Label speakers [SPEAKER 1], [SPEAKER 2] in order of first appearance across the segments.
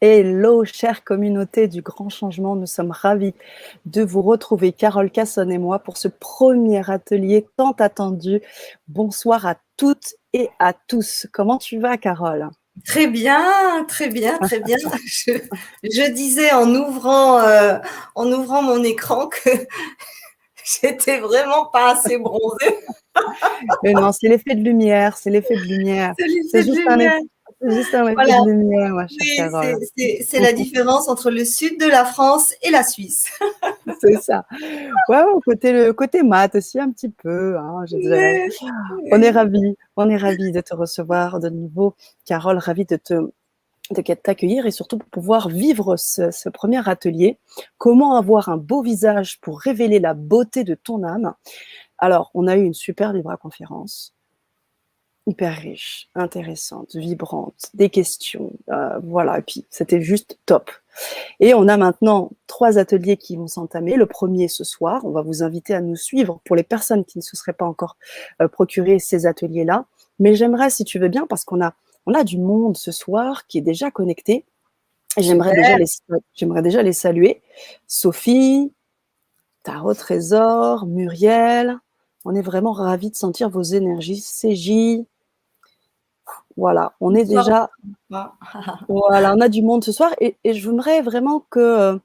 [SPEAKER 1] Hello, chère communauté du grand changement, nous sommes ravis de vous retrouver, Carole Cassonne et moi, pour ce premier atelier tant attendu. Bonsoir à toutes et à tous. Comment tu vas, Carole?
[SPEAKER 2] Très bien, très bien, très bien. Je disais en ouvrant mon écran que j'étais vraiment pas assez bronzée.
[SPEAKER 1] Mais non, c'est l'effet de lumière, c'est l'effet de lumière.
[SPEAKER 2] C'est
[SPEAKER 1] C'est
[SPEAKER 2] l'effet de
[SPEAKER 1] juste un effet,
[SPEAKER 2] lumière.
[SPEAKER 1] c'est juste un effet
[SPEAKER 2] Voilà,
[SPEAKER 1] de lumière, ma chère
[SPEAKER 2] oui,
[SPEAKER 1] Carole.
[SPEAKER 2] c'est la différence entre le sud de la France et la Suisse.
[SPEAKER 1] C'est ça. Ouais, ouais, le côté maths aussi un petit peu, hein, je dirais.
[SPEAKER 2] Oui,
[SPEAKER 1] On est ravis de te recevoir de nouveau, Carole, ravis de t'accueillir et surtout pour pouvoir vivre ce premier atelier. Comment avoir un beau visage pour révéler la beauté de ton âme. Alors, on a eu une super vibra-conférence, hyper riche, intéressante, vibrante, des questions, voilà, et puis c'était juste top. Et on a maintenant 3 ateliers qui vont s'entamer. Le premier ce soir, on va vous inviter à nous suivre pour les personnes qui ne se seraient pas encore procuré ces ateliers-là. Mais j'aimerais, si tu veux bien, parce on a du monde ce soir qui est déjà connecté. J'aimerais déjà
[SPEAKER 2] super.
[SPEAKER 1] les saluer. Sophie, Tarot Trésor, Muriel. On est vraiment ravis de sentir vos énergies. CJ, voilà, on est
[SPEAKER 2] Bonsoir.
[SPEAKER 1] déjà. Voilà, on a du monde ce soir et je voudrais vraiment que,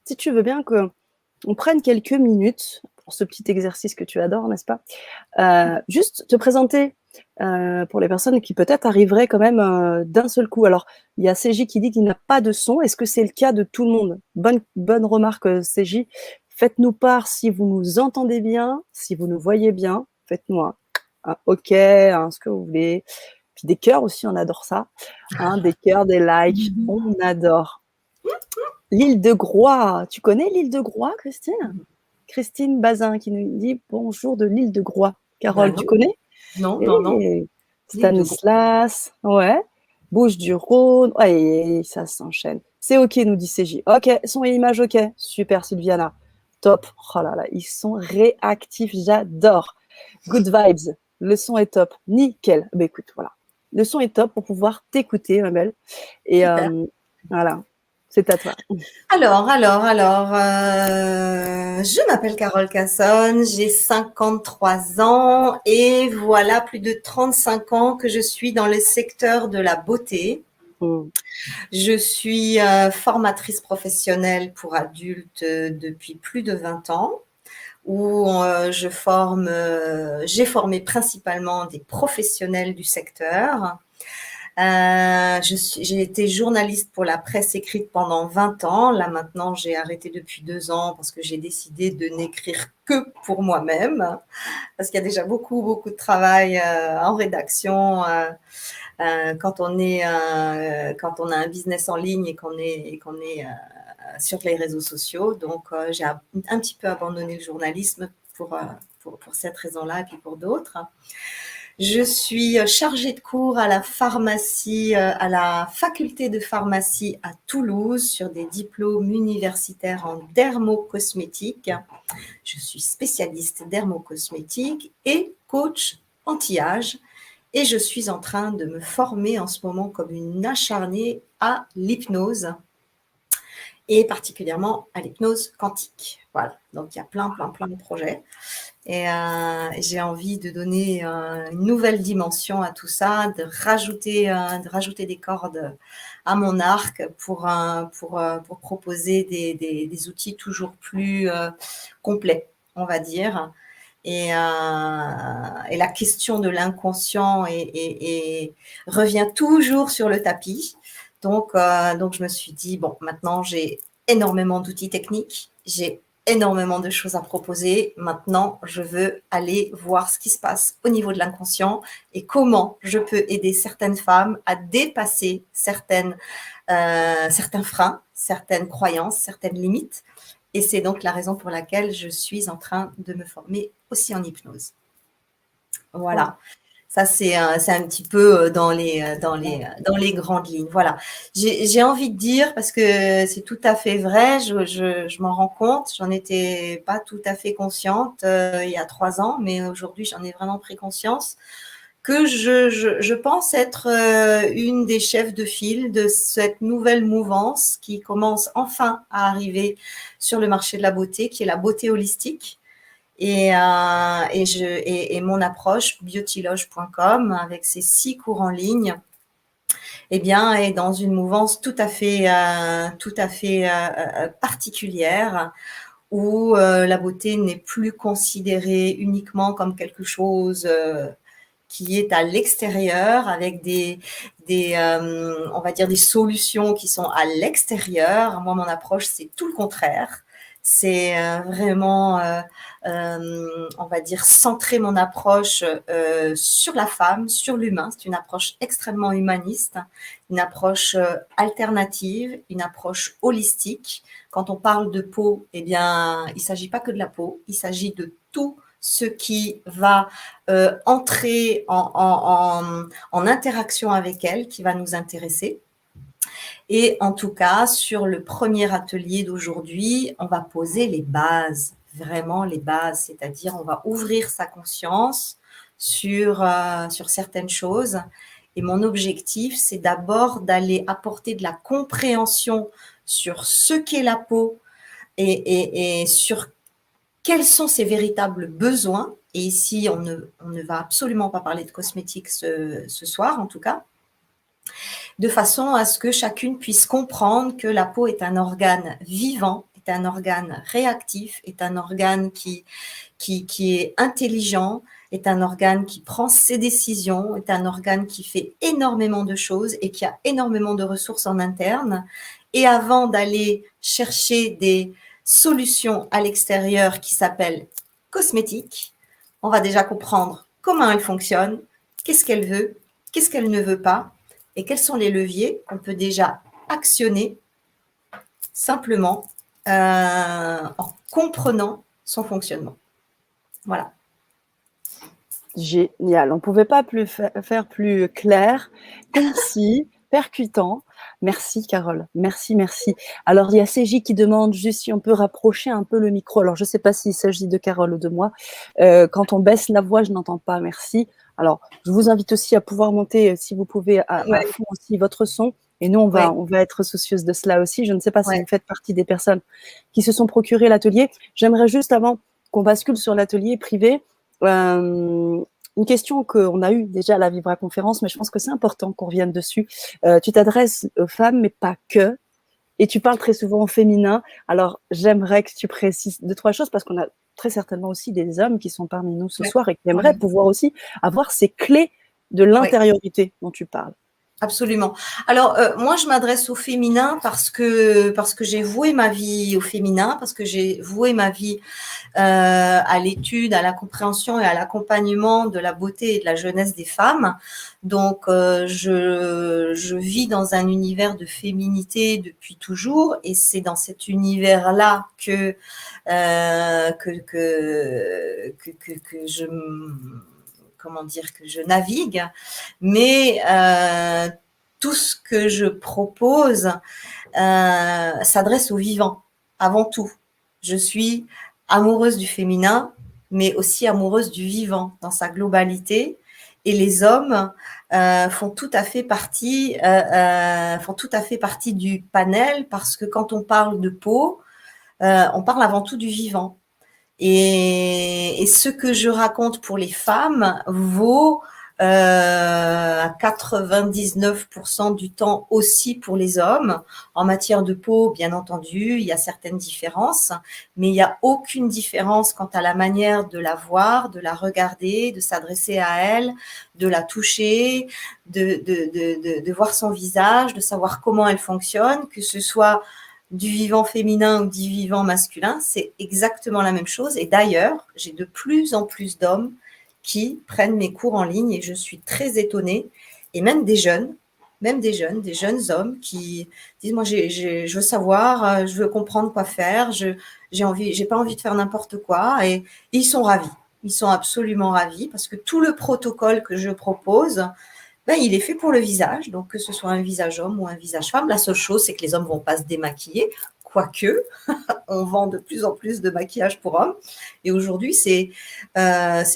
[SPEAKER 1] si tu veux bien, qu'on prenne quelques minutes pour ce petit exercice que tu adores, n'est-ce pas? Juste te présenter pour les personnes qui peut-être arriveraient quand même d'un seul coup. Alors, il y a CJ qui dit qu'il n'a pas de son. Est-ce que c'est le cas de tout le monde? Bonne remarque, CJ. Faites-nous part si vous nous entendez bien, si vous nous voyez bien. Faites-nous un OK, ce que vous voulez. Puis des cœurs aussi, on adore ça. Des cœurs, des likes, on adore. L'île de Groix. Tu connais l'île de Groix, Christine? Christine Bazin qui nous dit bonjour de l'île de Groix. Carole,
[SPEAKER 2] Ben
[SPEAKER 1] tu
[SPEAKER 2] non,
[SPEAKER 1] connais?
[SPEAKER 2] non, non, non.
[SPEAKER 1] Et
[SPEAKER 2] L'île de Gros.
[SPEAKER 1] Stanislas, ouais. Bouches du Rhône, ouais, ça s'enchaîne. C'est OK, nous dit CJ. OK, son et image OK. Super, Sylviana. Top. Oh là là, ils sont réactifs, j'adore. Good vibes. Le son est top. Nickel. Bah écoute, voilà. Le son est top pour pouvoir t'écouter, ma belle. Et
[SPEAKER 2] Super.
[SPEAKER 1] voilà, c'est à toi.
[SPEAKER 2] Je m'appelle Carole Cassonne, j'ai 53 ans et voilà plus de 35 ans que je suis dans le secteur de la beauté.
[SPEAKER 1] Mm.
[SPEAKER 2] Je suis formatrice professionnelle pour adultes depuis plus de 20 ans où j'ai formé principalement des professionnels du secteur. J'ai été journaliste pour la presse écrite pendant 20 ans. Là, maintenant, j'ai arrêté depuis 2 ans parce que j'ai décidé de n'écrire que pour moi-même. Parce qu'il y a déjà beaucoup, beaucoup de travail en rédaction quand on a un business en ligne et qu'on est sur les réseaux sociaux. Donc, j'ai un petit peu abandonné le journalisme pour cette raison-là et puis pour d'autres. Je suis chargée de cours à la pharmacie, à la faculté de pharmacie à Toulouse sur des diplômes universitaires en dermocosmétique. Je suis spécialiste dermocosmétique et coach anti-âge et je suis en train de me former en ce moment comme une acharnée à l'hypnose et particulièrement à l'hypnose quantique. Voilà, donc il y a plein de projets. Et j'ai envie de donner une nouvelle dimension à tout ça, de rajouter des cordes à mon arc pour proposer des outils toujours plus complets, on va dire. Et la question de l'inconscient revient toujours sur le tapis. Donc, je me suis dit, bon, maintenant, j'ai énormément d'outils techniques, j'ai énormément de choses à proposer. Maintenant, je veux aller voir ce qui se passe au niveau de l'inconscient et comment je peux aider certaines femmes à dépasser certains freins, certaines croyances, certaines limites. Et c'est donc la raison pour laquelle je suis en train de me former aussi en hypnose.
[SPEAKER 1] Wow.
[SPEAKER 2] Voilà. Ça, c'est un petit peu dans les grandes lignes. Voilà. J'ai envie de dire, parce que c'est tout à fait vrai, je m'en rends compte, j'en étais pas tout à fait consciente il y a 3 ans, mais aujourd'hui, j'en ai vraiment pris conscience que je pense être une des chefs de file de cette nouvelle mouvance qui commence enfin à arriver sur le marché de la beauté, qui est la beauté holistique. Et mon approche, beautyloge.com, avec ses 6 cours en ligne, eh bien, est dans une mouvance tout à fait particulière, où la beauté n'est plus considérée uniquement comme quelque chose qui est à l'extérieur, avec on va dire des solutions qui sont à l'extérieur. Moi, mon approche, c'est tout le contraire. C'est vraiment, on va dire, centrer mon approche sur la femme, sur l'humain. C'est une approche extrêmement humaniste, une approche alternative, une approche holistique. Quand on parle de peau, eh bien, il ne s'agit pas que de la peau, il s'agit de tout ce qui va entrer en interaction avec elle, qui va nous intéresser. Et en tout cas, sur le premier atelier d'aujourd'hui, on va poser les bases, vraiment les bases, c'est-à-dire on va ouvrir sa conscience sur certaines choses. Et mon objectif, c'est d'abord d'aller apporter de la compréhension sur ce qu'est la peau et sur quels sont ses véritables besoins. Et ici, on ne va absolument pas parler de cosmétiques ce soir, en tout cas, de façon à ce que chacune puisse comprendre que la peau est un organe vivant, est un organe réactif, est un organe qui est intelligent, est un organe qui prend ses décisions, est un organe qui fait énormément de choses et qui a énormément de ressources en interne. Et avant d'aller chercher des solutions à l'extérieur qui s'appellent cosmétiques, on va déjà comprendre comment elle fonctionne, qu'est-ce qu'elle veut, qu'est-ce qu'elle ne veut pas, et quels sont les leviers qu'on peut déjà actionner simplement en comprenant son fonctionnement. Voilà.
[SPEAKER 1] Génial. On ne pouvait pas faire plus clair, concis, percutant. Merci, Carole. Merci, merci. Alors, il y a CJ qui demande juste si on peut rapprocher un peu le micro. Alors, je ne sais pas s'il s'agit de Carole ou de moi. Quand on baisse la voix, je n'entends pas. Merci. Alors, je vous invite aussi à pouvoir monter, si vous pouvez, à fond aussi votre son. Et nous, on va être soucieuse de cela aussi. Je ne sais pas si vous faites partie des personnes qui se sont procurées l'atelier. J'aimerais juste, avant qu'on bascule sur l'atelier privé, une question qu'on a eue déjà à la Vibra Conférence, mais je pense que c'est important qu'on revienne dessus. Tu t'adresses aux femmes, mais pas que, et tu parles très souvent au féminin. Alors, j'aimerais que tu précises 2-3 choses, parce qu'on a très certainement aussi des hommes qui sont parmi nous ce soir et qui aimeraient pouvoir aussi avoir ces clés de l'intériorité dont tu parles.
[SPEAKER 2] Absolument. Alors, moi, je m'adresse au féminin parce que j'ai voué ma vie au féminin, parce que j'ai voué ma vie à l'étude, à la compréhension et à l'accompagnement de la beauté et de la jeunesse des femmes. Donc, je vis dans un univers de féminité depuis toujours, et c'est dans cet univers-là que je que je navigue, mais tout ce que je propose s'adresse aux vivants avant tout. Je suis amoureuse du féminin, mais aussi amoureuse du vivant dans sa globalité. Et les hommes font tout à fait partie du panel, parce que quand on parle de peau, on parle avant tout du vivant. Et ce que je raconte pour les femmes vaut à 99% du temps aussi pour les hommes. En matière de peau, bien entendu, il y a certaines différences, mais il n'y a aucune différence quant à la manière de la voir, de la regarder, de s'adresser à elle, de la toucher, de voir son visage, de savoir comment elle fonctionne, que ce soit du vivant féminin ou du vivant masculin, c'est exactement la même chose. Et d'ailleurs, j'ai de plus en plus d'hommes qui prennent mes cours en ligne, et je suis très étonnée. Et même des jeunes hommes qui disent, moi, je veux savoir, je veux comprendre quoi faire, j'ai pas envie de faire n'importe quoi. Et ils sont ravis. Ils sont absolument ravis, parce que tout le protocole que je propose, il est fait pour le visage, donc que ce soit un visage homme ou un visage femme. La seule chose, c'est que les hommes ne vont pas se démaquiller, quoique, on vend de plus en plus de maquillage pour hommes. Et aujourd'hui, c'est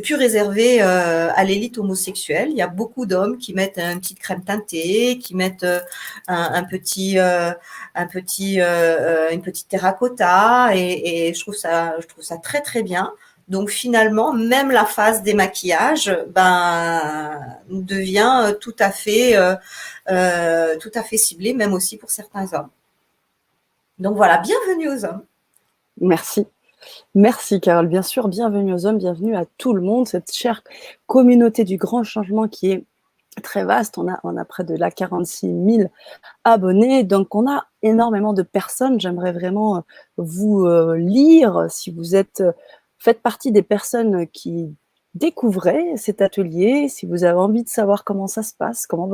[SPEAKER 2] plus réservé à l'élite homosexuelle. Il y a beaucoup d'hommes qui mettent une petite crème teintée, qui mettent une petite terracotta, et je trouve ça très très bien. Donc finalement, même la phase des maquillages, devient tout à fait ciblée, même aussi pour certains hommes. Donc voilà, bienvenue aux hommes.
[SPEAKER 1] Merci. Merci, Carole. Bien sûr, bienvenue aux hommes, bienvenue à tout le monde, cette chère communauté du grand changement qui est très vaste. On a près de 46 000 abonnés, donc on a énormément de personnes. J'aimerais vraiment vous lire, si vous faites partie des personnes qui découvrez cet atelier, si vous avez envie de savoir comment ça se passe, on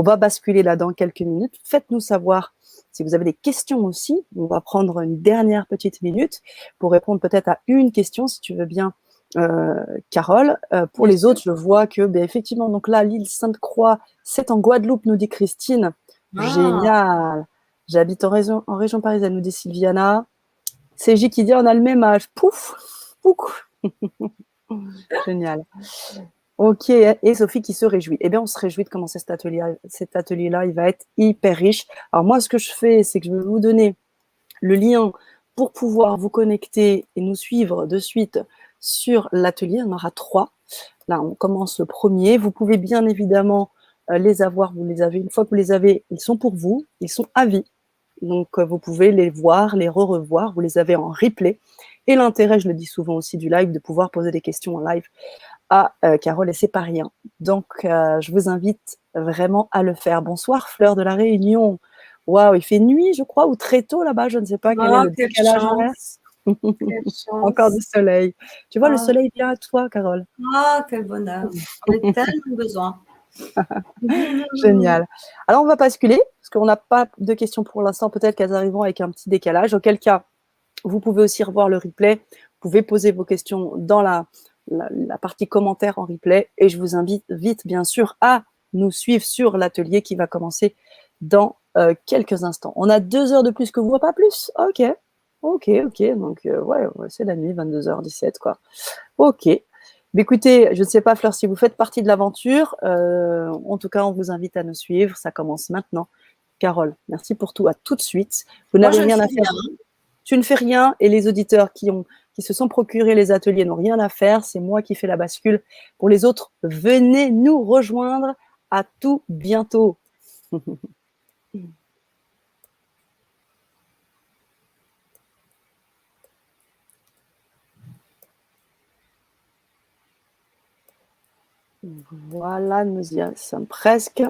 [SPEAKER 1] va basculer là dans quelques minutes. Faites-nous savoir si vous avez des questions aussi. On va prendre une dernière petite minute pour répondre peut-être à une question, si tu veux bien, Carole. Pour les autres, je vois que, effectivement, donc là, l'île Sainte-Croix, c'est en Guadeloupe, nous dit Christine. Génial. J'habite en région parisienne, nous dit Sylviana. C'est J qui dit on a le même âge. Pouf, pouf. Génial. Ok, et Sophie qui se réjouit. Eh bien, on se réjouit de commencer cet atelier-là. Il va être hyper riche. Alors moi, ce que je fais, c'est que je vais vous donner le lien pour pouvoir vous connecter et nous suivre de suite sur l'atelier. On aura 3. Là, on commence le premier. Vous pouvez bien évidemment les avoir. Vous les avez. Une fois que vous les avez, ils sont pour vous. Ils sont à vie. Donc, vous pouvez les voir, les revoir. Vous les avez en replay. Et l'intérêt, je le dis souvent aussi du live, de pouvoir poser des questions en live à Carole, et c'est pas rien. Donc, je vous invite vraiment à le faire. Bonsoir, Fleur de la Réunion. Waouh, il fait nuit, je crois, ou très tôt là-bas, je ne sais pas quel est le décalage horaire. Encore du soleil. Tu vois, le soleil vient à toi, Carole.
[SPEAKER 2] Ah, quel bonheur. On a tellement besoin.
[SPEAKER 1] Génial. Alors, on va basculer, parce qu'on n'a pas de questions pour l'instant. Peut-être qu'elles arriveront avec un petit décalage. Auquel cas, vous pouvez aussi revoir le replay. Vous pouvez poser vos questions dans la partie commentaires en replay. Et je vous invite bien sûr, à nous suivre sur l'atelier qui va commencer dans quelques instants. On a 2 heures de plus que vous, pas plus. Ok. Donc, ouais, c'est la nuit, 22h17, quoi. Ok. Mais écoutez, je ne sais pas, Fleur, si vous faites partie de l'aventure. En tout cas, on vous invite à nous suivre. Ça commence maintenant. Carole, merci pour tout. À tout de suite. Vous n'avez rien à faire. Tu ne fais rien, et les auditeurs qui se sont procurés les ateliers n'ont rien à faire. C'est moi qui fais la bascule. Pour les autres, venez nous rejoindre. À tout bientôt. Voilà, nous y sommes presque.